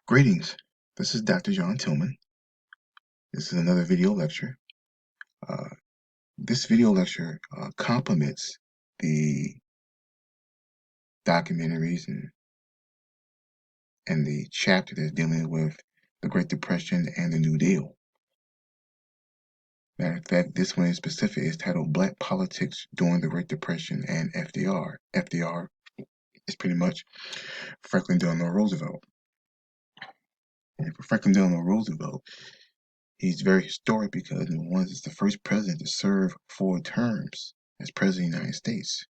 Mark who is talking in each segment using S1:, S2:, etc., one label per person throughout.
S1: Greetings, this is Dr. John Tillman. This is another video lecture. Uh, this video lecture complements the documentaries and the chapter that's dealing with the Great Depression and the New Deal. Matter of fact, this one in specific is titled Black Politics During the Great Depression and FDR. FDR is pretty much Franklin Delano Roosevelt. And for Franklin Delano Roosevelt, he's very historic because he was the first president to serve 4 terms as president of the United States.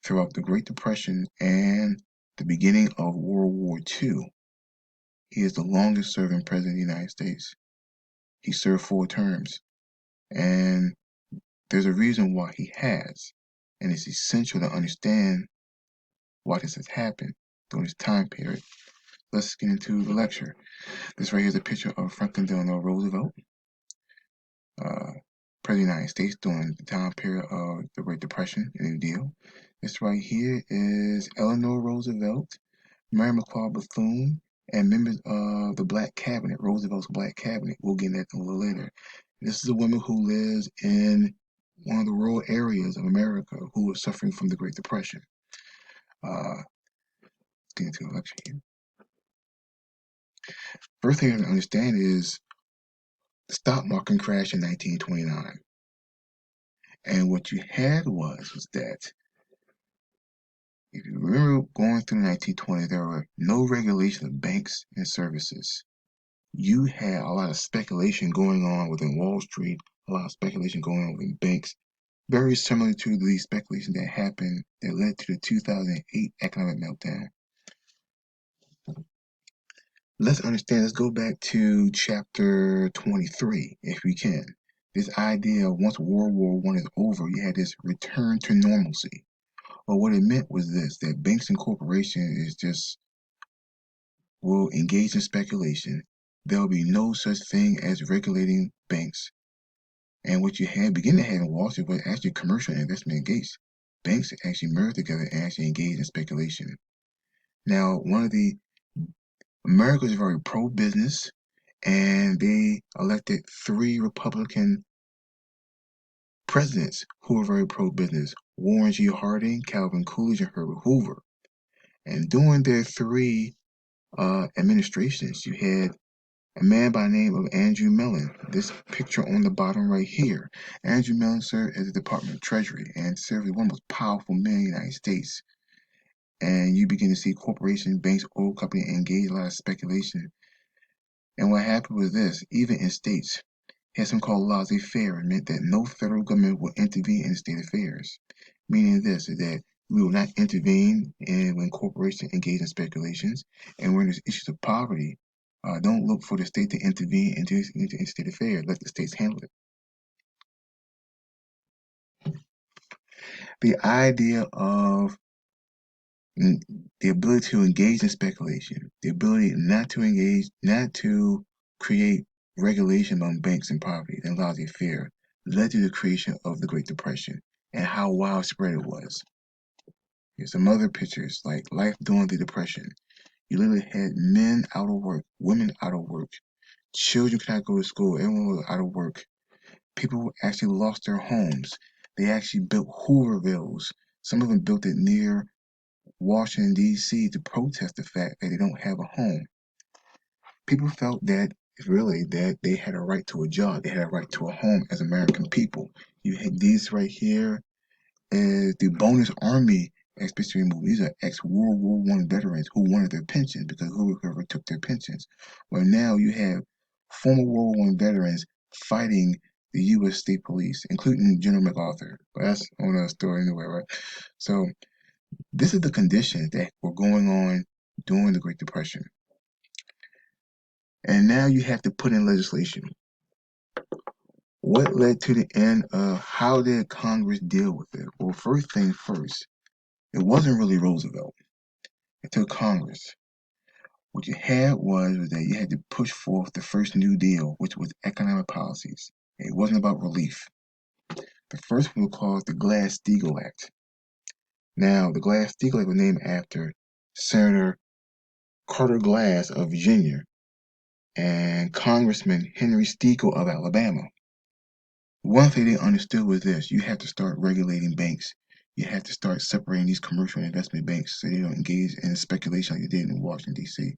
S1: Throughout the Great Depression and the beginning of World War II, he is the longest serving president of the United States. He served 4 terms, and there's a reason why he has, and it's essential to understand why this has happened during this time period. Let's get into the lecture. This right here is a picture of Franklin Delano Roosevelt, President of the United States during the time period of the Great Depression and New Deal. This right here is Eleanor Roosevelt, Mary McLeod Bethune, and members of the Black Cabinet, Roosevelt's Black Cabinet. We'll get into that a little later. This is a woman who lives in one of the rural areas of America who was suffering from the Great Depression. Let's get into the lecture here. First thing you have to understand is the stock market crashed in 1929. And what you had was that, if you remember going through 1920, there were no regulation of banks and services. You had a lot of speculation going on within Wall Street, a lot of speculation going on within banks, very similar to the speculation that happened that led to the 2008 economic meltdown. Let's go back to chapter 23, if we can. This idea of once World War I is over, you had this return to normalcy. Well, what it meant was this, that banks and corporations will engage in speculation. There will be no such thing as regulating banks. And what you begin to have in Wall Street was actually commercial investment engaged. Banks actually merged together and actually engaged in speculation. Now, America is very pro-business, and they elected 3 Republican presidents who were very pro-business: Warren G. Harding, Calvin Coolidge, and Herbert Hoover. And during their 3 administrations, you had a man by the name of Andrew Mellon. This picture on the bottom right here. Andrew Mellon served as the Department of Treasury and served as one of the most powerful men in the United States. And you begin to see corporations, banks, oil companies engage in a lot of speculation. And what happened was this: even in states, had something called laissez-faire. It meant that no federal government will intervene in state affairs. Meaning this is that we will not intervene when corporations engage in speculations, and when there's issues of poverty, don't look for the state to intervene into state affairs. Let the states handle it. The idea of the ability to engage in speculation, the ability not to create regulation among banks and poverty and laissez-faire, led to the creation of the Great Depression and how widespread it was. Here's some other pictures, like life during the Depression. You literally had men out of work, women out of work, children could not go to school, everyone was out of work. People actually lost their homes. They actually built Hoovervilles. Some of them built it near Washington, D.C. to protest the fact that they don't have a home. People felt that they had a right to a job, they had a right to a home as American people. You had these right here as the bonus army expeditionary movement. These are ex-World War I veterans who wanted their pensions because whoever took their pensions. Well, now you have former World War I veterans fighting the U.S. State Police, including General MacArthur. But that's another story anyway, right? So this is the conditions that were going on during the Great Depression. And now you have to put in legislation. What led to the end of how did Congress deal with it? Well, first thing first, it wasn't really Roosevelt. It took Congress. What you had was that you had to push forth the first New Deal, which was economic policies. It wasn't about relief. The first one was called the Glass-Steagall Act. Now, the Glass-Steagall Act was named after Senator Carter Glass of Virginia, and Congressman Henry Steagall of Alabama. One thing they understood was this: you have to start regulating banks. You have to start separating these commercial and investment banks so they don't engage in speculation like they did in Washington, D.C.,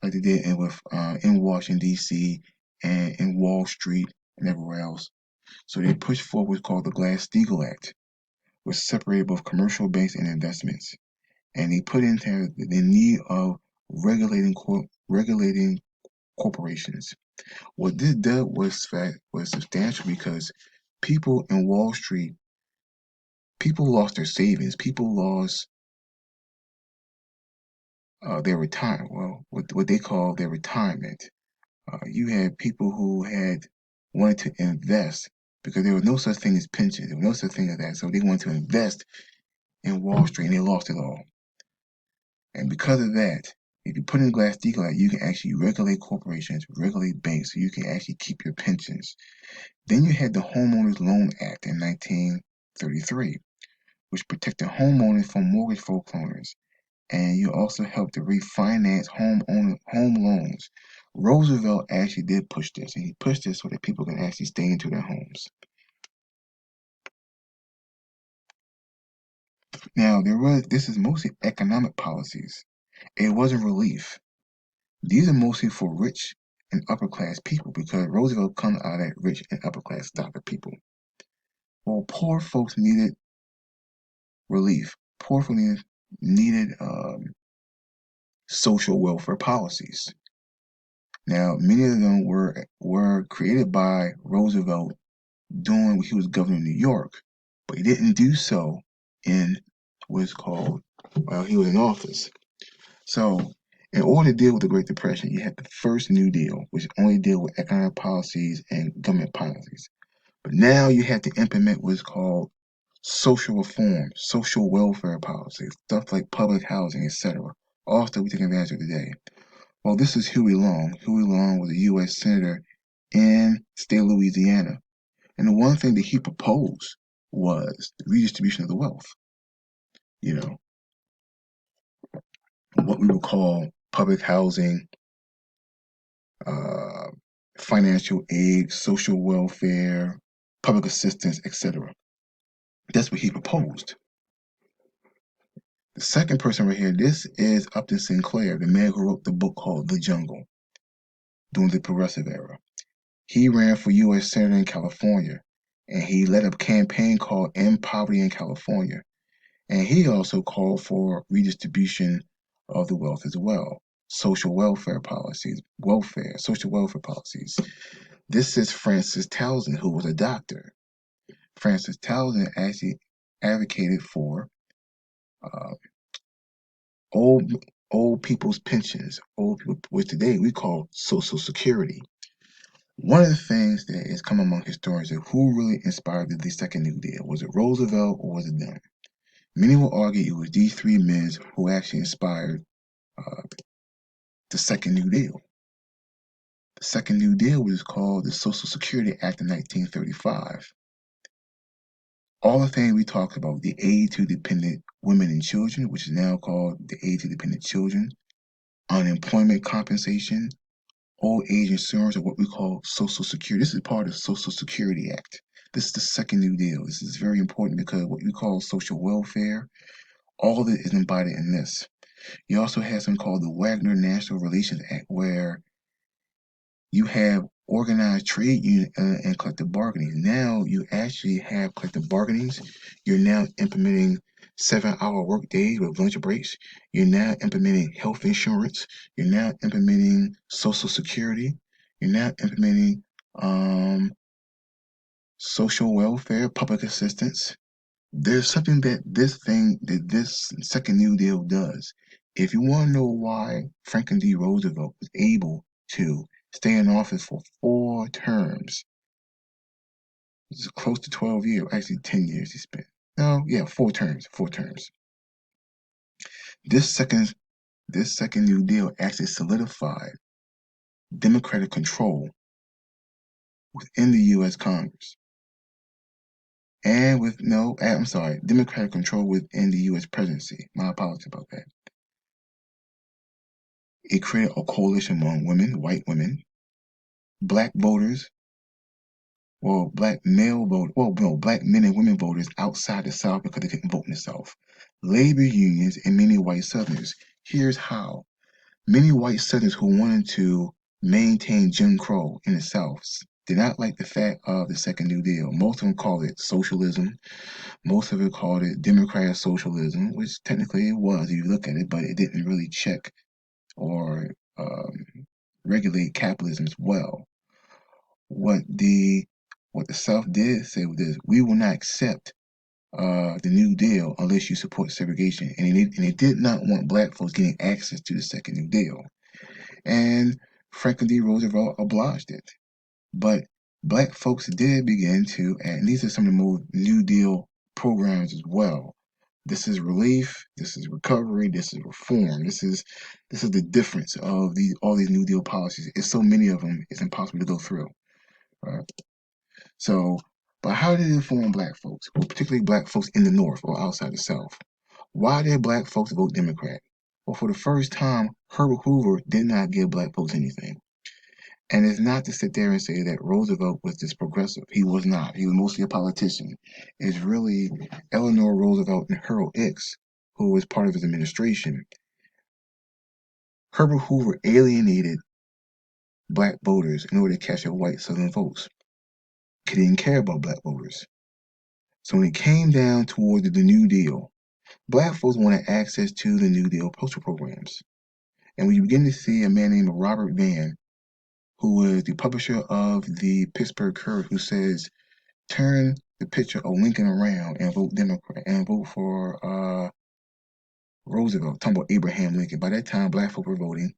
S1: like they did in Washington, D.C., and in Wall Street and everywhere else. So they pushed forward what's called the Glass-Steagall Act, which separated both commercial banks and investments. And they put into the need of regulating corporations. What this did was substantial because people in Wall Street, people lost their savings, people lost their retirement. Well, what they call their retirement. You had people who had wanted to invest because there was no such thing as pensions. There was no such thing as that. So they wanted to invest in Wall Street and they lost it all. And because of that, if you put in Glass-Steagall Act, you can actually regulate corporations, regulate banks, so you can actually keep your pensions. Then you had the Homeowners Loan Act in 1933, which protected homeowners from mortgage foreclosures, and you also helped to refinance home loans. Roosevelt actually did push this, and he pushed this so that people can actually stay into their homes. Now, this is mostly economic policies. It wasn't relief. These are mostly for rich and upper class people because Roosevelt comes out of that rich and upper class stock of people. Well, poor folks needed relief. Poor folks needed social welfare policies. Now, many of them were created by Roosevelt during when he was governor of New York, but he didn't do so in what's called while he was in office. So, in order to deal with the Great Depression, you had the first New Deal, which only dealt with economic policies and government policies. But now you have to implement what's called social reform, social welfare policies, stuff like public housing, etc. All stuff we take advantage of today. Well, this is Huey Long. Huey Long was a U.S. Senator in the state of Louisiana. And the one thing that he proposed was the redistribution of the wealth. You know, what we would call public housing, uh, financial aid, social welfare, public assistance, etc. That's what he proposed. The second person right here, this is Upton Sinclair, the man who wrote the book called The Jungle during the Progressive Era. He ran for U.S. Senator in California, and he led a campaign called End Poverty in California. And he also called for redistribution of the wealth as well. Social welfare policies, social welfare policies. This is Francis Townsend, who was a doctor. Francis Townsend actually advocated for uh, old old people's pensions, old people, which today we call Social Security. One of the things that is come among historians is who really inspired the Second New Deal. Was it Roosevelt or was it them? Many will argue it was these three men who actually inspired uh, the Second New Deal. The Second New Deal was called the Social Security Act of 1935. All the things we talked about, the aid to dependent women and children, which is now called the aid to dependent children, unemployment compensation, old age insurance, or what we call Social Security. This is part of the Social Security Act. This is the Second New Deal. This is very important because what we call social welfare, all of it is embodied in this. You also have something called the Wagner National Relations Act, where you have organized trade union and collective bargaining. Now you actually have collective bargainings. You're now implementing 7-hour work days with lunch breaks. You're now implementing health insurance. You're now implementing Social Security. You're now implementing social welfare, public assistance. There's something that this Second New Deal does. If you want to know why Franklin D. Roosevelt was able to stay in office for 4 terms, it's close to 12 years, actually 10 years he spent. No, yeah, 4 terms, 4 terms. This second this Second New Deal actually solidified Democratic control within the U.S. Congress. And with no, I'm sorry, Democratic control within the U.S. presidency. My apologies about that. It created a coalition among women, white women, black voters, black male voters, no, black men and women voters outside the South because they couldn't vote in the South, labor unions, and many white Southerners. Here's how. Many white Southerners who wanted to maintain Jim Crow in the South did not like the fact of the Second New Deal. Most of them called it socialism. Most of it called it democratic socialism, which technically it was if you look at it, but it didn't really check or regulate capitalism as well. What the South did say was this: we will not accept the New Deal unless you support segregation, and it did not want black folks getting access to the Second New Deal. And Franklin D. Roosevelt obliged it. But black folks did begin to, and these are some of the more New Deal programs as well. This is relief, this is recovery, this is reform. This is the difference of all these New Deal policies. It's so many of them, it's impossible to go through. Right? So, but how did it inform black folks, or particularly black folks in the North or outside the South? Why did black folks vote Democrat? Well, for the first time, Herbert Hoover did not give black folks anything. And it's not to sit there and say that Roosevelt was this progressive. He was not. He was mostly a politician. It's really Eleanor Roosevelt and Harold Hicks, who was part of his administration. Herbert Hoover alienated black voters in order to catch up white Southern folks. He didn't care about black voters. So when it came down toward the New Deal, black folks wanted access to the New Deal postal programs. And when you begin to see a man named Robert Vann, who was the publisher of the Pittsburgh Courier, who says, turn the picture of Lincoln around and vote Democrat and vote for Roosevelt, talking about Abraham Lincoln. By that time, black folk were voting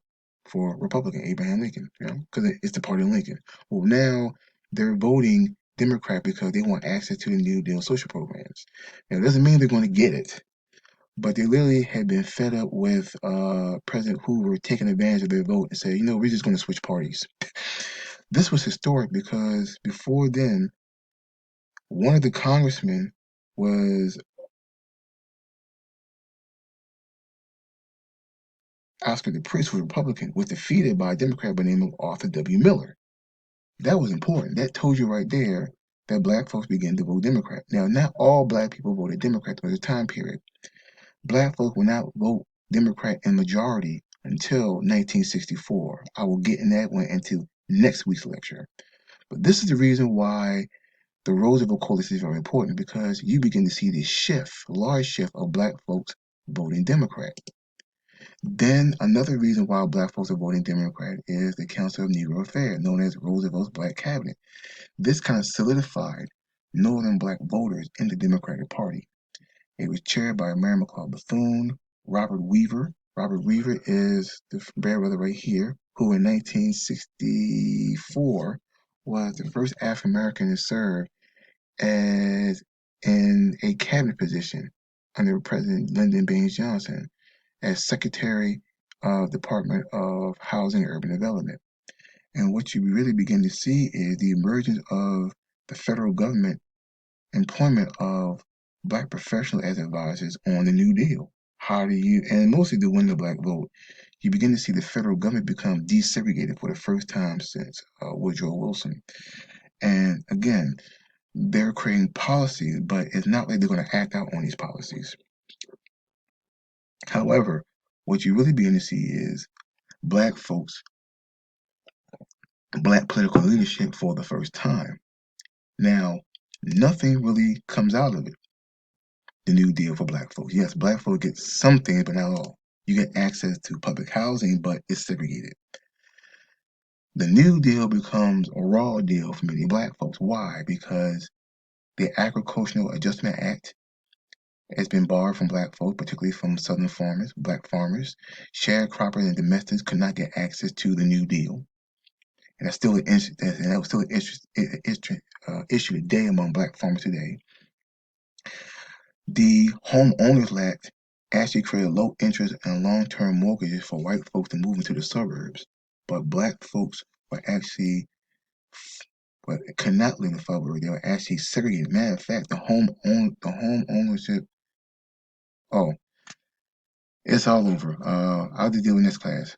S1: for Republican Abraham Lincoln, because it's the party of Lincoln. Well, now they're voting Democrat because they want access to the New Deal social programs. Now, it doesn't mean they're going to get it, but they literally had been fed up with President Hoover taking advantage of their vote and say, we're just going to switch parties. This was historic because before then, one of the congressmen was Oscar the Priest, who was Republican, was defeated by a Democrat by the name of Arthur W. Miller. That was important. That told you right there that black folks began to vote Democrat. Now, not all black people voted Democrat during the time period. Black folks will not vote Democrat in majority until 1964. I will get in that one into next week's lecture. But this is the reason why the Roosevelt Coalition is very important, because you begin to see this shift, large shift of black folks voting Democrat. Then another reason why black folks are voting Democrat is the Council of Negro Affairs, known as Roosevelt's Black Cabinet. This kind of solidified Northern black voters in the Democratic Party. It was chaired by Mary McLeod Bethune, Robert Weaver. Robert Weaver is the bear brother right here, who in 1964 was the first African American to serve as in a cabinet position under President Lyndon Baines Johnson as Secretary of Department of Housing and Urban Development. And what you really begin to see is the emergence of the federal government employment of black professionals as advisors on the New Deal. How do you, and mostly to win the black vote, you begin to see the federal government become desegregated for the first time since Woodrow Wilson. And again, they're creating policies, but it's not like they're going to act out on these policies. However, what you really begin to see is black folks, black political leadership for the first time. Now, nothing really comes out of it, the New Deal for black folks. Yes, black folks get some things, but not all. You get access to public housing, but it's segregated. The New Deal becomes a raw deal for many black folks. Why? Because the Agricultural Adjustment Act has been barred from black folks, particularly from Southern farmers, black farmers. Sharecroppers and domestics could not get access to the New Deal. And that's still that was still an issue today among black farmers today. The Homeowners Act actually created low interest and long-term mortgages for white folks to move into the suburbs, but black folks were actually could not live in the suburbs. They were actually segregated. Matter of fact, the home ownership. Oh, it's all over. I'll just deal with this class.